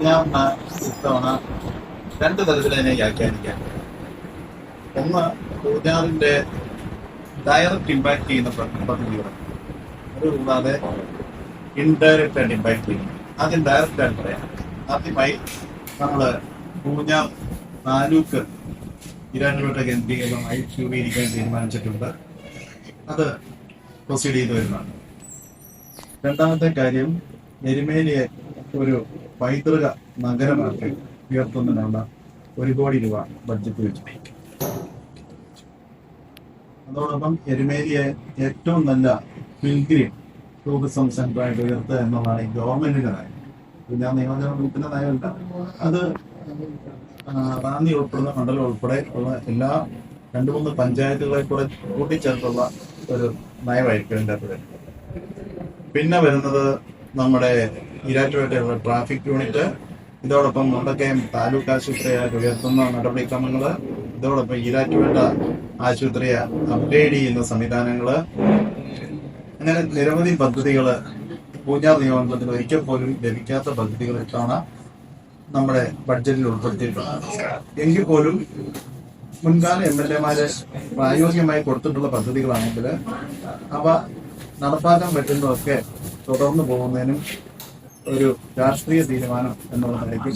ഞാൻ ഇത്തവണ രണ്ട് തരത്തിലതിനെ വ്യാഖ്യാനിക്കാം. ഒന്ന്, പൂജാറിന്റെ ഡയറക്റ്റ് ഇമ്പാക്ട് ചെയ്യുന്ന പദ്ധതികൾ, അത് കൂടാതെ ഇൻഡയറക്റ്റ് ആയിട്ട് ഇമ്പാക്ട് ചെയ്യുന്നു. ആദ്യം ഡയറക്റ്റ് ആയിട്ട് പറയാം. ആദ്യമായി നമ്മള് പൂഞ്ഞാർ താലൂക്ക് ഇരാറ്റുപേട്ട കേന്ദ്രീകൃതമായി രൂപീകരിക്കാൻ തീരുമാനിച്ചിട്ടുണ്ട്. അത് പ്രൊസീഡ് ചെയ്തു വരുന്നതാണ്. രണ്ടാമത്തെ കാര്യം, എരുമേലിയെ ഒരു പൈതൃക നഗരമാക്കി ഉയർത്തുന്നതിനുള്ള 1 കോടി രൂപ ബഡ്ജറ്റ് വെച്ചിട്ടുണ്ട്. അതോടൊപ്പം എരുമേലിയെ ഏറ്റവും നല്ല പിൽഗ്രിം ടൂറിസം സെന്ററായിട്ട് ഉയർത്തുക എന്നുള്ളതാണ് ഈ ഗവൺമെന്റിന്റെ നയം. ഞാൻ നിയോജകമണ്ഡലത്തിന്റെ നയമല്ല, അത് റാന്നി ഉൾപ്പെടുന്ന മണ്ഡലം ഉൾപ്പെടെ ഉള്ള എല്ലാ 2-3 പഞ്ചായത്തുകളെ കൂടെ കൂട്ടിച്ചേർത്തുള്ള ഒരു നയമായിരിക്കും ഇതിൻ്റെ അകത്ത്. പിന്നെ വരുന്നത് നമ്മുടെ ഈരാറ്റുപേട്ടയുള്ള ട്രാഫിക് യൂണിറ്റ്, ഇതോടൊപ്പം മുണ്ടക്കയം താലൂക്ക് ആശുപത്രിയായിട്ട് ഉയർത്തുന്ന നടപടിക്രമങ്ങൾ, ഇതോടൊപ്പം ഈരാറ്റുപേട്ട ആശുപത്രിയെ അപ്ഗ്രേഡ് ചെയ്യുന്ന സംവിധാനങ്ങള്, അങ്ങനെ നിരവധി പദ്ധതികള് പൂഞ്ഞാർ നിയമമണ്ഡലത്തിൽ ഒരിക്കൽ പോലും ലഭിക്കാത്ത പദ്ധതികൾ ഇത്തവണ നമ്മുടെ ബഡ്ജറ്റിൽ ഉൾപ്പെടുത്തിയിട്ടുണ്ട്. എങ്കിൽ പോലും മുൻകാല MLA-മാര് പ്രായോഗികമായി കൊടുത്തിട്ടുള്ള പദ്ധതികളാണെങ്കിൽ അവ നടപ്പാക്കാൻ പറ്റുന്നതൊക്കെ തുടർന്നു പോകുന്നതിനും ഒരു രാഷ്ട്രീയ തീരുമാനം എന്നുള്ള നിലയ്ക്ക്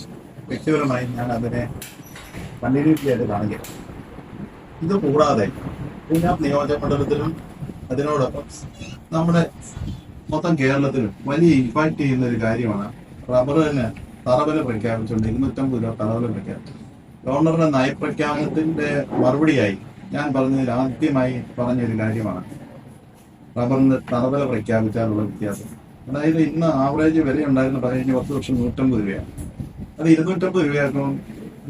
വ്യക്തിപരമായി ഞാൻ അതിനെ കണ്ടിന്യൂറ്റിയായിട്ട് കാണുക. ഇത് കൂടാതെ പൂഞ്ഞാർ നിയോജകമണ്ഡലത്തിലും അതിനോടൊപ്പം നമ്മുടെ മൊത്തം കേരളത്തിലും വലിയ ഇമ്പാക്ട് ചെയ്യുന്ന ഒരു കാര്യമാണ് റബ്ബറിന് തറവില പ്രഖ്യാപിച്ചുകൊണ്ട് 250 രൂപ തറവില പ്രഖ്യാപിച്ചു. ഗവർണറുടെ നയപ്രഖ്യാപനത്തിന്റെ മറുപടിയായി ഞാൻ പറഞ്ഞതിൽ ആദ്യമായി പറഞ്ഞൊരു കാര്യമാണ് റബ്ബറിന് തറവില പ്രഖ്യാപിച്ചാലുള്ള വ്യത്യാസം. അതായത് ഇന്ന് ആവറേജ് വില ഉണ്ടായിരുന്ന 10 വർഷം 150 രൂപയാണ്. അത് 250 രൂപയാക്കും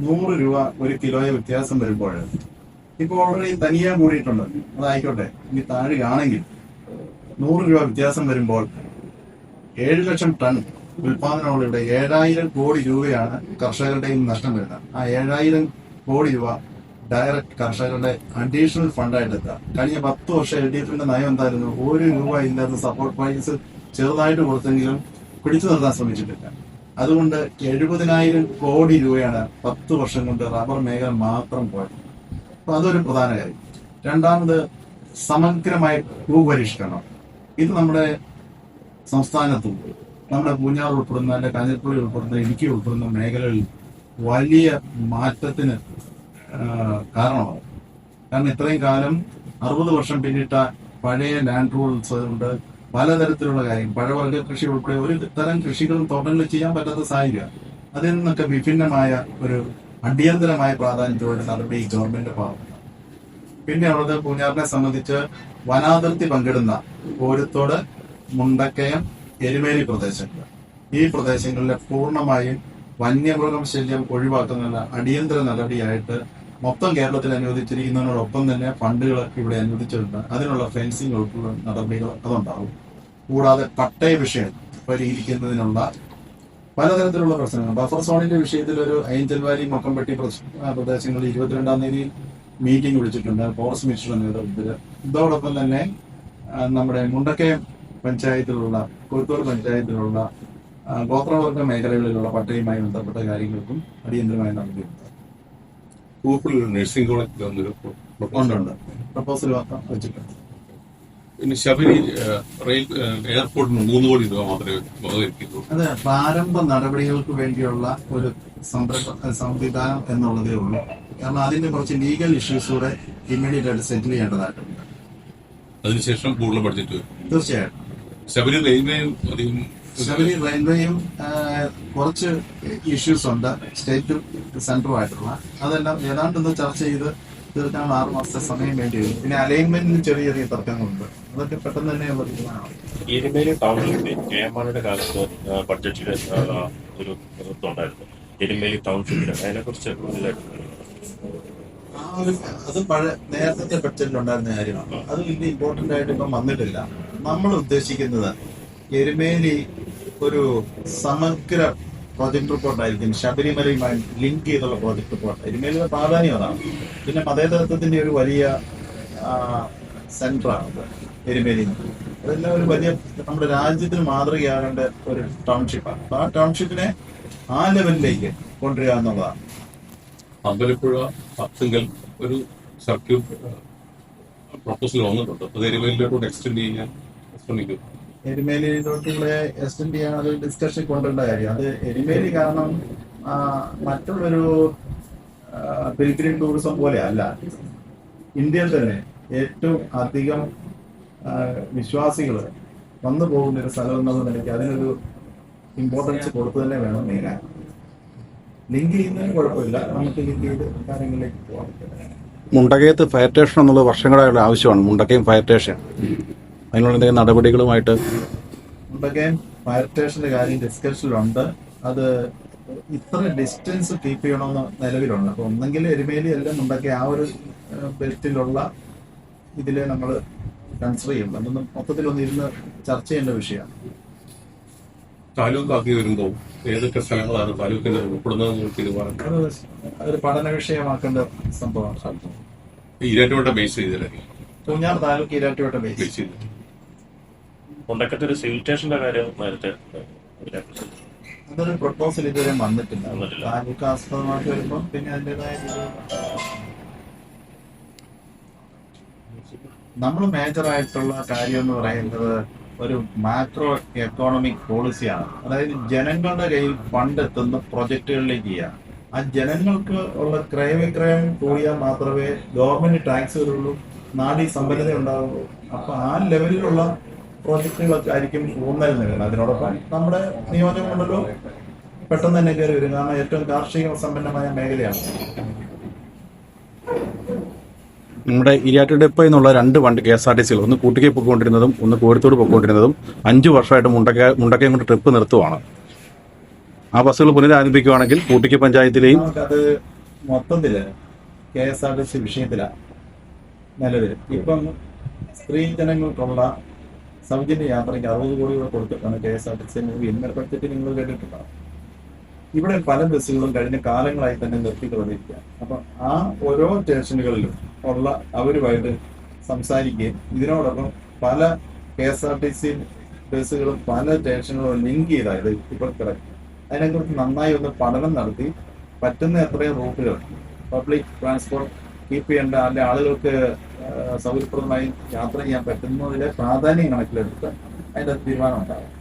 100 രൂപ ഒരു കിലോയെ വ്യത്യാസം വരുമ്പോൾ ഇപ്പോൾ ഓൾറെഡി തനിയാൻ കൂടിയിട്ടുണ്ട്. അതായിക്കോട്ടെ, ഇനി താഴെയാണെങ്കിൽ 100 രൂപ വ്യത്യാസം വരുമ്പോൾ 7 ലക്ഷം ടൺ ഉൽപാദനമുള്ള 7000 കോടി രൂപയാണ് കർഷകരുടെ നഷ്ടം വരുന്നത്. ആ 7000 കോടി രൂപ ഡയറക്റ്റ് കർഷകരുടെ അഡീഷണൽ ഫണ്ടായിട്ട് എത്തുക. കഴിഞ്ഞ 10 വർഷം LDF-ന്റെ നയം എന്തായിരുന്നു? 1 രൂപ ഇല്ലാത്ത സപ്പോർട്ട് പ്രൈസ് ചെറുതായിട്ട് കൊടുത്തെങ്കിലും പിടിച്ചു നിർത്താൻ ശ്രമിച്ചിട്ടില്ല. അതുകൊണ്ട് 70,000 കോടി രൂപയാണ് 10 വർഷം കൊണ്ട് റബ്ബർ മേഖല മാത്രം പോയത്. അപ്പൊ അതൊരു പ്രധാന കാര്യം. രണ്ടാമത്, സമഗ്രമായ ഭൂപരിഷ്കരണം. ഇത് നമ്മുടെ സംസ്ഥാനത്തും നമ്മുടെ പൂഞ്ഞാർ ഉൾപ്പെടുന്ന, അല്ലെ കാഞ്ഞിരപ്പള്ളി ഉൾപ്പെടുന്ന, ഇടുക്കി ഉൾപ്പെടുന്ന മേഖലകളിൽ വലിയ മാറ്റത്തിന് കാരണമാകും. കാരണം ഇത്രയും കാലം 60 വർഷം പിന്നിട്ട പഴയ ലാൻഡ് റൂൾസ് കൊണ്ട് പലതരത്തിലുള്ള കാര്യം, പഴവർഗ കൃഷി ഉൾപ്പെടെ ഒരു തരം കൃഷികളും തോട്ടങ്ങളും ചെയ്യാൻ പറ്റാത്ത സാഹചര്യം. അതിൽ നിന്നൊക്കെ വിഭിന്നമായ ഒരു അടിയന്തരമായ പ്രാധാന്യത്തോടെ നടപടി ഗവൺമെന്റ് ഭാഗത്ത്. പിന്നെ ഉള്ളത് പൂഞ്ഞാറിനെ സംബന്ധിച്ച് വനാതിർത്തി പങ്കിടുന്ന കോരത്തോട്, മുണ്ടക്കയം, എരുമേലി പ്രദേശങ്ങൾ. ഈ പ്രദേശങ്ങളിലെ പൂർണ്ണമായും വന്യമൃഗം ശല്യം ഒഴിവാക്കുന്ന അടിയന്തര നടപടിയായിട്ട് മൊത്തം കേരളത്തിൽ അനുവദിച്ചിരിക്കുന്നതിനോടൊപ്പം തന്നെ ഫണ്ടുകൾ ഇവിടെ അനുവദിച്ചിട്ടുണ്ട്. അതിനുള്ള ഫെൻസിംഗ് ഉൾപ്പെടെ നടപടികൾ അതുണ്ടാവും. കൂടാതെ പട്ടയ വിഷയം പരിഹരിക്കുന്നതിനുള്ള പലതരത്തിലുള്ള പ്രശ്നങ്ങൾ. ബഫർ സോണിന്റെ വിഷയത്തിൽ ഒരു ഏഞ്ചൽ വാലി, മൊക്കംപെട്ടി പ്രദേശങ്ങളിൽ 22-ാം തീയതി മീറ്റിംഗ് വിളിച്ചിട്ടുണ്ട് ഫോറസ്റ്റ് മിനിസ്റ്ററുടെ നേതൃത്വത്തിൽ. ഇതോടൊപ്പം തന്നെ നമ്മുടെ മുണ്ടക്കയം പഞ്ചായത്തിലുള്ള, കോഴിക്കോട് പഞ്ചായത്തിലുള്ള ഗോത്രവർഗ മേഖലകളിലുള്ള പട്ടയവുമായി ബന്ധപ്പെട്ട കാര്യങ്ങൾക്കും അടിയന്തരമായി നടത്തിയിട്ടുണ്ട്. നഴ്സിംഗ് കോളേജ് പ്രപ്പോസൽ വെച്ചിട്ടുണ്ട്. പിന്നെ ശബരി എയർപോർട്ടിന് 3 കോടി രൂപ മാത്രമേ വകവയ്ക്കുള്ളൂ. അത് പ്രാരംഭ നടപടികൾക്ക് വേണ്ടിയുള്ള ഒരു സംവിധാനം എന്നുള്ളതേ ഉള്ളൂ. കാരണം അതിന്റെ കുറച്ച് ലീഗൽ ഇഷ്യൂസ് കൂടെ ഇമ്മീഡിയറ്റ് ആയിട്ട് സെറ്റിൽ ചെയ്യേണ്ടതായിട്ടുണ്ട്. അതിനുശേഷം കൂടുതൽ ബഡ്ജറ്റ് തീർച്ചയായിട്ടും. ശബരി റെയിൽവേയും അധികം ശബരി റെയിൽവേയും കുറച്ച് ഇഷ്യൂസ് ഉണ്ട്, സ്റ്റേറ്റും സെൻട്രലുമായിട്ടുള്ള. അതെല്ലാം ഏതാണ്ടൊന്ന് ചർച്ച ചെയ്ത് തീർക്കാൻ 6 മാസത്തെ സമയം വേണ്ടി വരും. പിന്നെ അലൈൻമെന്റിന് ചെറിയ ചെറിയ തർക്കങ്ങളുണ്ട്. അതൊക്കെ പെട്ടെന്ന് തന്നെ എരുമേലി ടൗൺഷിപ്പിൽ KM-മാണിയുടെ കാലത്ത് ബഡ്ജറ്റിൽ ഒരു ഉണ്ടായിരുന്നു. എരുമേലി ടൗൺഷിപ്പിൽ അതിനെക്കുറിച്ച് അത് നേരത്തെ ബഡ്ജറ്റിൽ ഉണ്ടായിരുന്ന കാര്യമാണ്. അത് വലിയ ഇമ്പോർട്ടന്റ് ആയിട്ട് ഇപ്പം വന്നിട്ടില്ല. നമ്മൾ ഉദ്ദേശിക്കുന്നത് എരുമേലി ഒരു സമഗ്ര പ്രോജക്ട് റിപ്പോർട്ടായിരിക്കും. ശബരിമലയുമായി ലിങ്ക് ചെയ്തുള്ള പ്രോജക്ട് റിപ്പോർട്ട്. എരുമേലിയുടെ പ്രാധാന്യം അതാണ്. പിന്നെ മതേതരത്വത്തിന്റെ ഒരു വലിയ സെന്ററാണ് എരുമേലി. അതെല്ലാം ഒരു വലിയ നമ്മുടെ രാജ്യത്തിന് മാതൃകയാകേണ്ട ഒരു ടൗൺഷിപ്പാണ്. അപ്പൊ ആ ടൗൺഷിപ്പിനെ ആ ലെവലിലേക്ക് കൊണ്ടുവരിക എന്നുള്ളതാണ്. അമ്പലപ്പുഴ പത്തുങ്കൽ ഒരു സർക്യൂട്ട് പ്രൊപ്പോസൽ വന്നിട്ടുണ്ട്. അത് എരുമേലിലോട്ട് എക്സ്റ്റെൻഡ് ചെയ്യാൻ ശ്രമിക്കും. എരുമേലിയിലോട്ടുള്ള എക്സ്റ്റെൻഡ് ചെയ്യാൻ അത് ഡിസ്കഷൻ കൊണ്ടുവരേണ്ട കാര്യം. അത് എരുമേലി കാരണം മറ്റുള്ളൊരു പിൽഗ്രിം ടൂറിസം പോലെ അല്ല. ഇന്ത്യയിൽ തന്നെ ഏറ്റവും അധികം വിശ്വാസികൾ വന്നു പോകുന്ന ഒരു സ്ഥലം എന്നുള്ള നിലയ്ക്ക് അതിനൊരു ഇമ്പോർട്ടൻസ് കൊടുത്തു തന്നെ വേണം നീങ്ങാൻ. ലിങ്ക് ചെയ്യുന്നതിന് കുഴപ്പമില്ല, നമുക്ക് ലിങ്ക് ചെയ്ത് കാര്യങ്ങളിലേക്ക് പോകാൻ. മുണ്ടകയത്ത് ഫയർ സ്റ്റേഷൻ എന്നുള്ളത് വർഷങ്ങളായുള്ള ആവശ്യമാണ്. മുണ്ടക്കയം ഫയർ സ്റ്റേഷൻ അതിനുള്ള എന്തെങ്കിലും നടപടികളുമായിട്ട് മുണ്ടക്കയം ഫയർ സ്റ്റേഷന്റെ കാര്യം ഡിസ്കഷനിലുണ്ട്. അത് ഇത്ര ഡിസ്റ്റൻസ് കീപ്പ് ചെയ്യണമെന്ന് നിലവിലുണ്ട്. അപ്പൊ ഒന്നെങ്കിൽ എരുമേലി അല്ല മുണ്ടക്കയം ആ ഒരു ബെൽറ്റിലുള്ള ഇതില് നമ്മൾ കൺസിഡർ ചെയ്യും. അതൊന്നും മൊത്തത്തിലൊന്നും ഇരുന്ന് ചർച്ച ചെയ്യേണ്ട വിഷയമാണ്. താലൂക്ക് ആക്കി വരുമ്പോൾ ഏതൊക്കെ സ്ഥലങ്ങളാണ് താലൂക്കിൽ ഉൾപ്പെടുന്നതെന്ന് തീരുമാനം അത് ഒരു പഠന വിഷയമാക്കേണ്ട സംഭവമാണ്. ഈരാറ്റുപേട്ട ബേസ് ചെയ്തില്ലേ? പൂഞ്ഞാർ താലൂക്ക് ഈരാറ്റുപേട്ട ബേസ് ബേസ് ചെയ്ത് മുണ്ടക്കത്തെ ഒരു സിവിൽ സ്റ്റേഷന്റെ കാര്യം നേരത്തെ അതൊരു പ്രപ്പോസൽ ഇതുവരെ വന്നിട്ടില്ല. വന്നിട്ടില്ല. താലൂക്ക് ആസ്പദമാക്കി വരുമ്പോൾ പിന്നെ അതിൻ്റെതായ നമ്മൾ മേജറായിട്ടുള്ള കാര്യം എന്ന് പറയുന്നത് ഒരു മാക്രോ എക്കോണമിക് പോളിസിയാണ്. അതായത് ജനങ്ങളുടെ കയ്യിൽ ഫണ്ട് എത്തുന്ന പ്രൊജക്ടുകളിലേക്ക് ചെയ്യുക. ആ ജനങ്ങൾക്ക് ഉള്ള ക്രയവിക്രയം കൂടിയാൽ മാത്രമേ ഗവൺമെന്റ് ടാക്സ് വരുള്ളൂ, നാടി സമ്പന്നത ഉണ്ടാവുള്ളൂ. അപ്പൊ ആ ലെവലിലുള്ള പ്രോജക്റ്റുകളൊക്കെ ആയിരിക്കും ഊന്നൽ നൽകുന്നത്. അതിനോടൊപ്പം നമ്മുടെ നിയോജകമണ്ഡലവും പെട്ടെന്ന് തന്നെ കയറി വരും. കാരണം ഏറ്റവും കാർഷിക സമ്പന്നമായ മേഖലയാണ്. നമ്മുടെ ഇരിയാറ്റ് ഡിപ്പോ എന്നുള്ള 2 വണ്ടി KSRTC ഒന്ന് കൂട്ടിക്ക് പൊയ്ക്കൊണ്ടിരുന്നതും ഒന്ന് കോഴിത്തോട് പൊയ്ക്കൊണ്ടിരുന്നതും 5 വർഷമായിട്ട് മുണ്ടക്കയം കൊണ്ട് ട്രിപ്പ് നിർത്തുവാണ്. ആ ബസ്സുകൾ പുനരാരംഭിക്കുകയാണെങ്കിൽ കൂട്ടിക്ക് പഞ്ചായത്തിലെയും നമുക്കത് മൊത്തത്തില് KSRTC വിഷയത്തിലാണ് നിലവിൽ. ഇപ്പം സ്ത്രീ ജനങ്ങൾക്കുള്ള സൗജന്യ യാത്രയ്ക്ക് 60 കോടി രൂപ കൊടുത്തിട്ടാണ് KSRTC ഇന്നലെ ബഡ്ജറ്റ് നിങ്ങൾ കേട്ടിട്ടുണ്ടാകും. ഇവിടെ പല ബസ്സുകളും കഴിഞ്ഞ കാലങ്ങളായി തന്നെ നിർത്തിക്കൊണ്ടിരിക്കുക. അപ്പൊ ആ ഓരോ സ്റ്റേഷനുകളിലും ഉള്ള അവരുമായിട്ട് സംസാരിക്കുകയും ഇതിനോടൊപ്പം പല KSRTC ബസ്സുകളും പല സ്റ്റേഷനുകളും ലിങ്ക് ചെയ്തായത് ഇപ്പോൾ കിടക്കും. അതിനെക്കുറിച്ച് നന്നായി ഒന്ന് പഠനം നടത്തി പറ്റുന്ന എത്രയും റൂട്ടുകൾ പബ്ലിക് ട്രാൻസ്പോർട്ട് കീപ്പ് ചെയ്യേണ്ട അല്ലെ ആളുകൾക്ക് സൗകര്യപ്രദമായി യാത്ര ചെയ്യാൻ പറ്റുന്നതിലെ പ്രാധാന്യം കണക്കിലെടുത്ത് അതിന്റെ തീരുമാനം ഉണ്ടാകും.